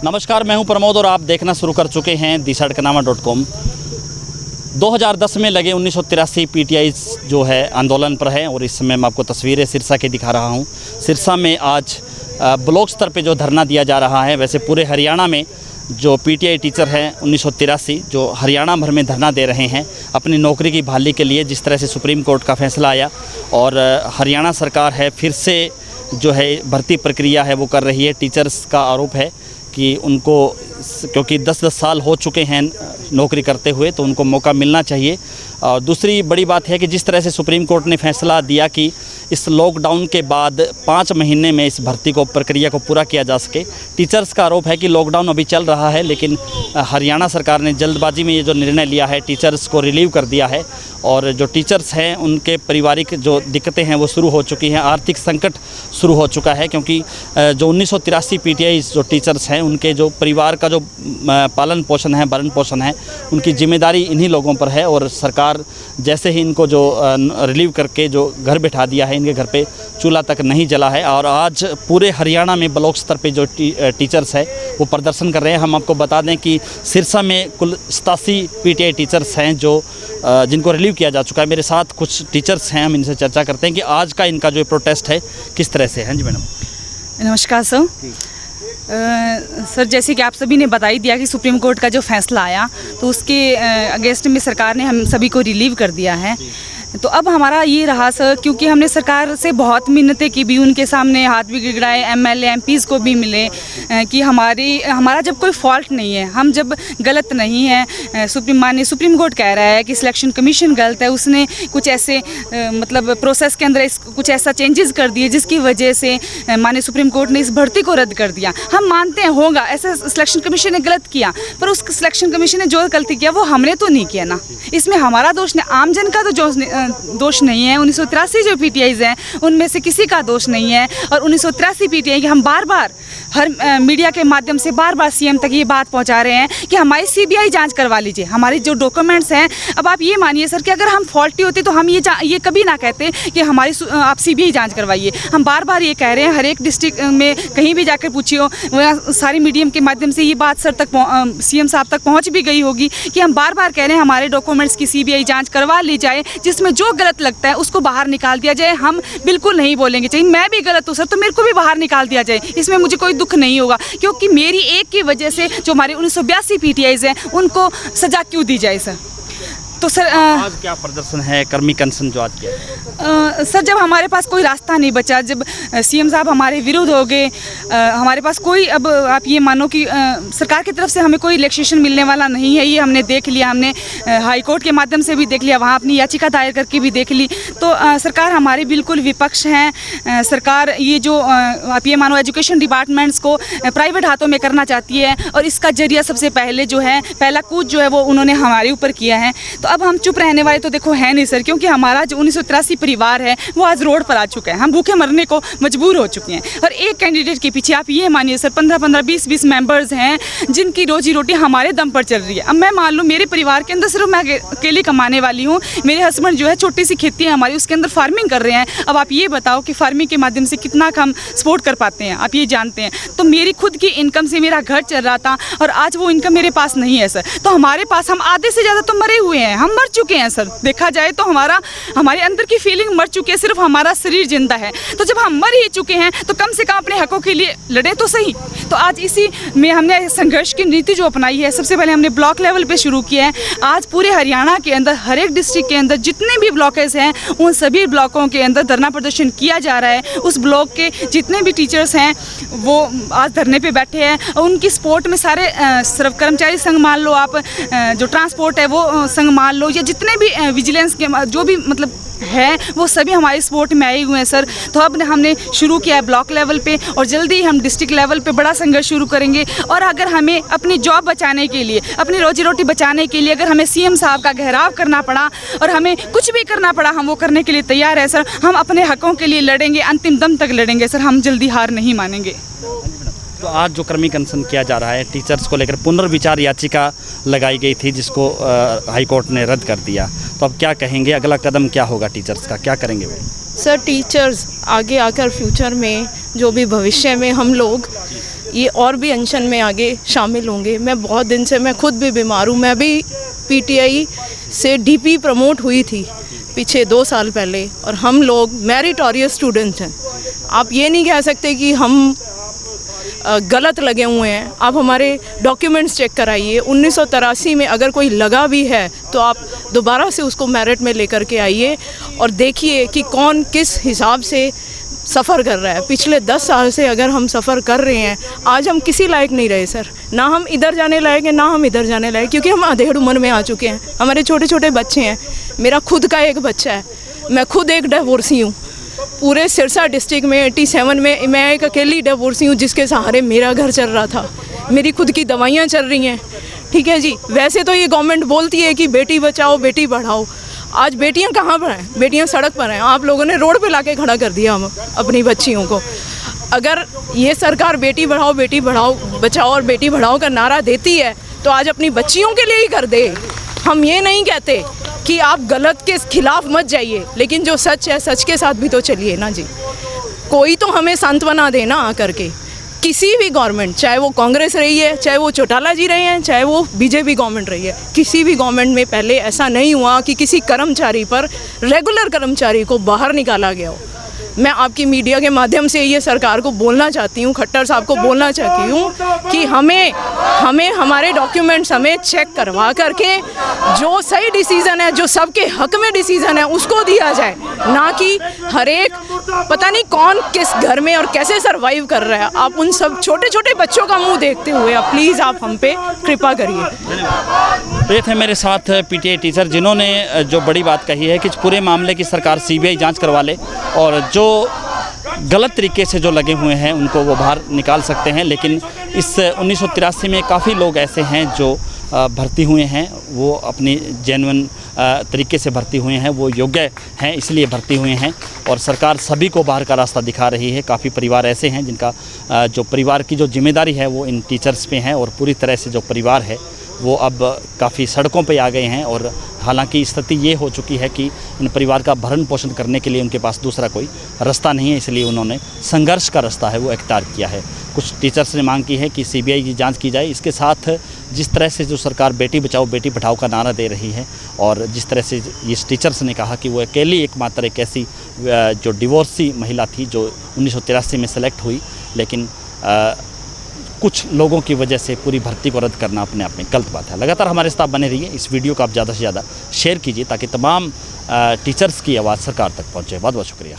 नमस्कार, मैं हूं प्रमोद और आप देखना शुरू कर चुके हैं दिशा.com। 2010 में लगे 1983 पीटीआई जो है आंदोलन पर है और इस समय मैं आपको तस्वीरें सिरसा की दिखा रहा हूं। सिरसा में आज ब्लॉक स्तर पे जो धरना दिया जा रहा है, वैसे पूरे हरियाणा में जो पीटीआई टीचर हैं 1983 जो हरियाणा भर में धरना दे रहे हैं अपनी नौकरी की बहाली के लिए। जिस तरह से सुप्रीम कोर्ट का फैसला आया और हरियाणा सरकार है फिर से जो है भर्ती प्रक्रिया है वो कर रही है। टीचर्स का आरोप है कि उनको क्योंकि 10-10 साल हो चुके हैं नौकरी करते हुए, तो उनको मौका मिलना चाहिए। और दूसरी बड़ी बात है कि जिस तरह से सुप्रीम कोर्ट ने फैसला दिया कि इस लॉकडाउन के बाद 5 महीने में इस भर्ती को प्रक्रिया को पूरा किया जा सके। टीचर्स का आरोप है कि लॉकडाउन अभी चल रहा है, लेकिन हरियाणा सरकार ने जल्दबाजी में ये जो निर्णय लिया है, टीचर्स को रिलीव कर दिया है और जो टीचर्स हैं उनके पारिवारिक जो दिक्कतें हैं वो शुरू हो चुकी हैं। आर्थिक संकट शुरू हो चुका है क्योंकि जो 1983 पीटीआई जो टीचर्स हैं उनके जो परिवार का जो पालन पोषण है, भरण पोषण है, उनकी जिम्मेदारी इन्हीं लोगों पर है। और सरकार जैसे ही इनको जो रिलीव करके जो घर बैठा दिया है, इनके घर पे चूल्हा तक नहीं जला है। और आज पूरे हरियाणा में ब्लॉक स्तर पे जो टीचर्स है वो प्रदर्शन कर रहे हैं। हम आपको बता दें कि सिरसा में कुल 87 पीटीआई टीचर्स हैं जो जिनको रिलीव किया जा चुका है। मेरे साथ कुछ टीचर्स हैं, हम इनसे चर्चा करते हैं कि आज का इनका जो प्रोटेस्ट है किस तरह से है। जी मैडम नमस्कार सर। सर जैसे कि आप सभी ने बता ही दिया कि सुप्रीम कोर्ट का जो फैसला आया तो उसके अगेंस्ट में सरकार ने हम सभी को रिलीव कर दिया है। तो अब हमारा ये रहा सर, क्योंकि हमने सरकार से बहुत मिन्नतें की भी, उनके सामने हाथ भी गिड़ाए, एमएलए एमपीज़ को भी मिले कि हमारा जब कोई फॉल्ट नहीं है, हम जब गलत नहीं है। सुप्रीम कोर्ट कह रहा है कि सिलेक्शन कमीशन गलत है, उसने कुछ ऐसे मतलब प्रोसेस के अंदर कुछ ऐसा चेंजेस कर दिए जिसकी वजह से माननीय सुप्रीम कोर्ट ने इस भर्ती को रद्द कर दिया। हम मानते हैं होगा ऐसा, सिलेक्शन कमीशन ने गलत किया, पर उस सिलेक्शन कमीशन ने जो गलती किया वो हमने तो नहीं किया ना, इसमें हमारा दोष नहीं, आमजन का तो दोष नहीं है। 1983 जो पीटीआईज हैं उनमें से किसी का दोष नहीं है। और 1983 पीटीआई की हम बार बार हर मीडिया के माध्यम से बार बार सीएम तक ये बात पहुंचा रहे हैं कि हमारी सीबीआई जांच करवा लीजिए, हमारे जो डॉक्यूमेंट्स हैं। अब आप ये मानिए सर कि अगर हम फॉल्टी होते तो हम ये कभी ना कहते कि हमारी आप सीबीआई जांच करवाइए। हम बार बार ये कह रहे हैं, हर एक डिस्ट्रिक्ट में कहीं भी जाकर पूछिए, सारे मीडियम के माध्यम से ये बात सर तक सीएम साहब तक पहुँच भी गई होगी कि हम बार बार कह रहे हैं हमारे डॉक्यूमेंट्स की सीबीआई जाँच करवा ली जाए, जिसमें जो गलत लगता है उसको बाहर निकाल दिया जाए। हम बिल्कुल नहीं बोलेंगे चाहिए मैं भी गलत हूँ सर तो मेरे को भी बाहर निकाल दिया जाए, इसमें मुझे कोई दुख नहीं होगा, क्योंकि मेरी एक की वजह से जो हमारे 1982 पीटीआईज हैं उनको सजा क्यों दी जाए सर। तो सर आज क्या प्रदर्शन है, कर्मी कंसन जो आज किया? सर जब हमारे पास कोई रास्ता नहीं बचा, जब सीएम साहब हमारे विरुद्ध हो गए, हमारे पास कोई, अब आप ये मानो कि सरकार की तरफ से हमें कोई रिलैक्सेशन मिलने वाला नहीं है। ये हमने देख लिया, हमने हाई कोर्ट के माध्यम से भी देख लिया, वहाँ अपनी याचिका दायर करके भी देख ली। तो सरकार हमारी बिल्कुल विपक्ष हैं। सरकार ये जो आप ये मानो एजुकेशन डिपार्टमेंट्स को प्राइवेट हाथों में करना चाहती है और इसका जरिया सबसे पहले जो है, पहला कूच जो है वो उन्होंने हमारे ऊपर किया है। तो अब हम चुप रहने वाले तो देखो है नहीं सर, क्योंकि हमारा जो 1983 परिवार है वो आज रोड पर आ चुका है, हम भूखे मरने को मजबूर हो चुके हैं। और एक कैंडिडेट के पीछे आप ये मानिए सर 15-15, 20-20 मेंबर्स हैं जिनकी रोजी रोटी हमारे दम पर चल रही है। अब मैं मान लूँ मेरे परिवार के अंदर सिर्फ मैं अकेली कमाने वाली हूँ, मेरे हस्बैंड जो है छोटी सी खेती है हमारी, उसके अंदर फार्मिंग कर रहे हैं। अब आप ये बताओ कि फार्मिंग के माध्यम से कितना हम सपोर्ट कर पाते हैं, आप ये जानते हैं। तो मेरी खुद की इनकम से मेरा घर चल रहा था और आज वो इनकम मेरे पास नहीं है सर। तो हमारे पास, हम आधे से ज़्यादा तो मरे हुए हैं, हम मर चुके हैं सर। देखा जाए तो हमारे अंदर की फीलिंग मर चुकी है, सिर्फ हमारा शरीर जिंदा है। तो जब हम मर ही चुके हैं तो कम से कम अपने हकों के लिए लड़े तो सही। तो आज इसी में हमने संघर्ष की नीति जो अपनाई है, सबसे पहले हमने ब्लॉक लेवल पे शुरू किया है। आज पूरे हरियाणा के अंदर हर एक डिस्ट्रिक्ट के अंदर जितने भी ब्लॉकेज हैं उन सभी ब्लॉकों के अंदर धरना प्रदर्शन किया जा रहा है। उस ब्लॉक के जितने भी टीचर्स हैं वो आज धरने पे बैठे हैं और उनकी सपोर्ट में सारे सिर्फ कर्मचारी संघ मान लो, आप जो ट्रांसपोर्ट है वो संघ मान लो, या जितने भी विजिलेंस के जो भी मतलब है वो सभी हमारे सपोर्ट में आए हुए हैं सर। तो अब हमने शुरू किया है ब्लॉक लेवल पे और जल्दी ही हम डिस्ट्रिक्ट लेवल पे बड़ा संघर्ष शुरू करेंगे। और अगर हमें अपनी जॉब बचाने के लिए, अपनी रोजी रोटी बचाने के लिए अगर हमें सीएम साहब का घेराव करना पड़ा और हमें कुछ भी करना पड़ा, हम वो करने के लिए तैयार है सर। हम अपने हकों के लिए लड़ेंगे, अंतिम दम तक लड़ेंगे सर, हम जल्दी हार नहीं मानेंगे। तो आज जो कर्मी कंसन किया जा रहा है टीचर्स को लेकर, पुनर्विचार याचिका लगाई गई थी जिसको हाई कोर्ट ने रद्द कर दिया, तो अब क्या कहेंगे, अगला कदम क्या होगा टीचर्स का, क्या करेंगे वो? सर टीचर्स आगे आकर फ्यूचर में जो भी भविष्य में हम लोग ये और भी अनशन में आगे शामिल होंगे। मैं बहुत दिन से, मैं खुद भी बीमार हूँ। मैं भी पीटीआई से डीपी प्रमोट हुई थी पीछे 2 साल पहले, और हम लोग मेरिटोरियस स्टूडेंट्स हैं। आप ये नहीं कह सकते कि हम गलत लगे हुए हैं। आप हमारे डॉक्यूमेंट्स चेक कराइए। 1983 में अगर कोई लगा भी है तो आप दोबारा से उसको मेरिट में लेकर के आइए और देखिए कि कौन किस हिसाब से सफ़र कर रहा है। पिछले 10 साल से अगर हम सफ़र कर रहे हैं, आज हम किसी लायक नहीं रहे सर। ना हम इधर जाने लायक हैं, ना हम इधर जाने लायक, क्योंकि हम अधेड़ उम्र में आ चुके हैं। हमारे छोटे छोटे बच्चे हैं। मेरा खुद का एक बच्चा है। मैं खुद एक डिवोर्सी हूँ। पूरे सिरसा डिस्ट्रिक्ट में 87 में मैं एक अकेली डिवोर्सी हूँ जिसके सहारे मेरा घर चल रहा था। मेरी खुद की दवाइयाँ चल रही हैं, ठीक है जी। वैसे तो ये गवर्नमेंट बोलती है कि बेटी बचाओ बेटी पढ़ाओ। आज बेटियां कहाँ पर हैं? बेटियां सड़क पर हैं। आप लोगों ने रोड पे लाके खड़ा कर दिया हम अपनी बच्चियों को। अगर ये सरकार बेटी बढ़ाओ बेटी बढ़ाओ बचाओ और बेटी बढ़ाओ का नारा देती है तो आज अपनी बच्चियों के लिए ही कर दे। हम ये नहीं कहते कि आप गलत के खिलाफ मत जाइए, लेकिन जो सच है सच के साथ भी तो चलिए ना जी। कोई तो हमें सांत्वना देना आकर के। किसी भी गवर्नमेंट, चाहे वो कांग्रेस रही है, चाहे वो चौटाला जी रहे हैं, चाहे वो बीजेपी गवर्नमेंट रही है, किसी भी गवर्नमेंट में पहले ऐसा नहीं हुआ कि किसी कर्मचारी पर, रेगुलर कर्मचारी को बाहर निकाला गया हो। मैं आपकी मीडिया के माध्यम से ये सरकार को बोलना चाहती हूँ, खट्टर साहब को बोलना चाहती हूँ कि हमें हमारे डॉक्यूमेंट्स हमें चेक करवा करके जो सही डिसीज़न है, जो सबके हक में डिसीज़न है, उसको दिया जाए। ना कि हर एक पता नहीं कौन किस घर में और कैसे सरवाइव कर रहा है। आप उन सब छोटे छोटे बच्चों का मुंह देखते हुए आप प्लीज़ आप हम पे कृपा करिए। ये थे मेरे साथ पीटीआई टीचर जिन्होंने जो बड़ी बात कही है कि पूरे मामले की सरकार सीबीआई जांच करवा ले और जो गलत तरीके से जो लगे हुए हैं उनको वो बाहर निकाल सकते हैं। लेकिन इस 1983 में काफ़ी लोग ऐसे हैं जो भर्ती हुए हैं, वो अपनी जेन्युइन तरीके से भर्ती हुए हैं, वो योग्य हैं इसलिए भर्ती हुए हैं और सरकार सभी को बाहर का रास्ता दिखा रही है। काफ़ी परिवार ऐसे हैं जिनका जो परिवार की जो जिम्मेदारी है वो इन टीचर्स पे है और पूरी तरह से जो परिवार है वो अब काफ़ी सड़कों पे आ गए हैं। और हालांकि स्थिति ये हो चुकी है कि इन परिवार का भरण पोषण करने के लिए उनके पास दूसरा कोई रास्ता नहीं है, इसलिए उन्होंने संघर्ष का रास्ता है वो इख्तियार किया है। कुछ टीचर्स ने मांग की है कि सीबीआई की जांच की जाए। इसके साथ जिस तरह से जो सरकार बेटी बचाओ बेटी पढ़ाओ का नारा दे रही है और जिस तरह से इस टीचर्स ने कहा कि वो अकेली एकमात्र एक ऐसी जो डिवोर्सी महिला थी जो 1983 में सेलेक्ट हुई, लेकिन कुछ लोगों की वजह से पूरी भर्ती को रद्द करना अपने आप में गलत बात है। लगातार हमारे साथ बने रहिए। इस वीडियो को आप ज़्यादा से ज़्यादा शेयर कीजिए ताकि तमाम टीचर्स की आवाज़ सरकार तक पहुँचे। बहुत बहुत शुक्रिया।